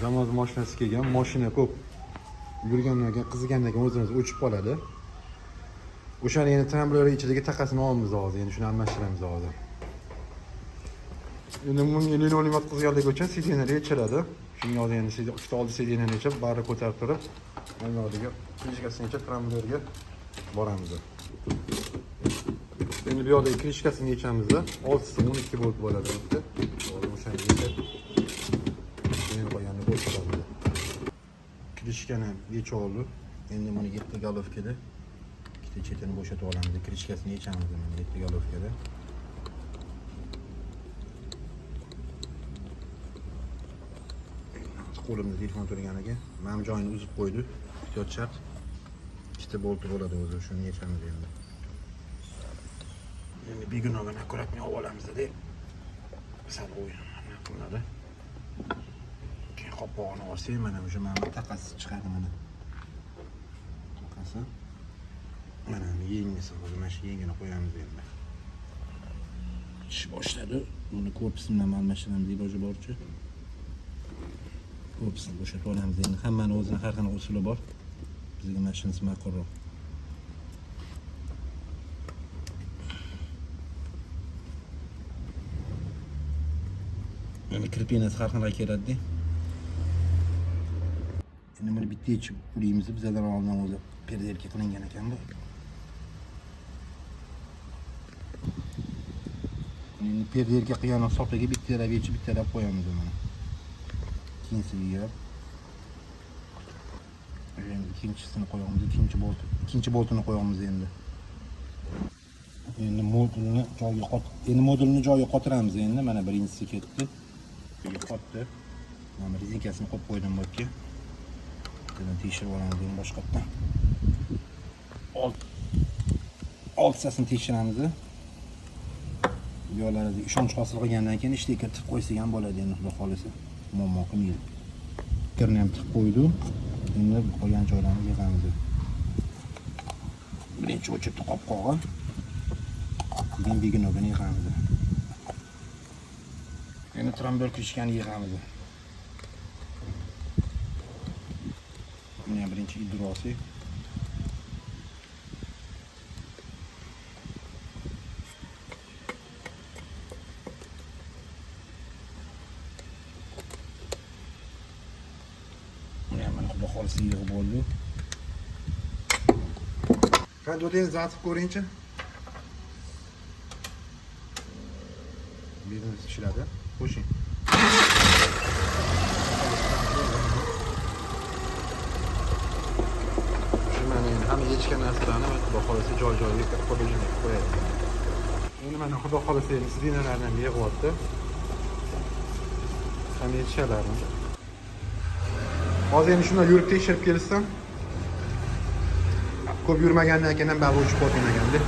Zamoz mashinasi kelgan. Mashina ko'p yurgandan keyin qizigandan keyin o'zimiz o'chib qoladi. O'shani endi trambular ichidagi taqasini olamiz hozir. Endi shuni almashtiramiz hozir. Endi bunga linoleum yotqizganlik uchun sidinali yechiladi. Shunga hozir endi ikkita oldi sidinani yechib, bari ko'tarib turib, endi hozirga krishkasini yechib trambularga boramiz. Endi bu yoqdagi krishkasini yechamiz. 612 volt bo'ladi bitta. Hozir o'shani yechib keyin qo'yganni bo'shatamiz. Krishkani yechib oldik. Endi buni 7 galovkada ikkita chetini bo'shatib olamiz. Krishkasini yechamiz mana 7 galovkada. Qo'limda telefon turganiga mana joyini uzib qo'ydi. Ehtiyot shart. Ikkita bolti bo'ladi o'zi, shuni yechamiz endi. Endi begunoga akkuratni olib olamiz deb sal o'yin qiladi. Keyin qopqog'ini olsak, mana o'sha taqasi chiqadi mana. Taqasi. Mana yengisi hozir mana shu yengini qo'yamiz endi. Ish boshladi. Buni korpusini ham almashtiramiz iloji boricha. Korpusni bo'shatib olamiz endi. Hammani o'zini har qanday usuli bor. Bizga mashinasi ma'qulroq. Endi kirpinasi har qanday keladi-da. Endi buni bitta yechib uramiz, bizlardan oldin o'zi perderka qilingan ekan bu. Endi perderka qilgan hisobiga bittalab yechib, bittalab qo'yamiz mana. Ikkinchisiga endi ikkinchisini qo'yamiz, ikkinchi boltini qo'yamiz endi. Endi modulni joyiga qotiramiz endi. Mana birinchisi ketdi. Qotdi. Mana rezinkasini qo'yib qo'ydim bu yerga. Buni tekshirib olamiz endi boshqatdan. Oltisini tekshiramiz. Yo'llarida ishonch hosil qilgandan keyin ishga kiritib qo'ysak ham bo'ladi endi xudo xolisa. Muammo qilmaydi. Kirni ham tiqib qo'ydim. Endi qolgan joylarni yig'amiz. Birinchi o'chirib qopqog'i. Keyin beginogini yig'amiz. Endi trambol krishkani yig'amiz. Buni ham birinchi idrosi. Xo'lisi yig'ib bo'ldi. Qanday o'zingiz zatib ko'ring-chi. Biznes ishladi. Qo'shing. Shu mana endi hamma yechgan narsalarni xudo xolisa joy-joyiga qo'yadi. Endi mana xudo xolisa endi sidinalarni ham yig'yapti. Hamma yechishadi. Hozir endi shunday yurib tekshirib kelsam, ko'p yurmagandan keyin ham ba'zi o'chib qolgan ekanda.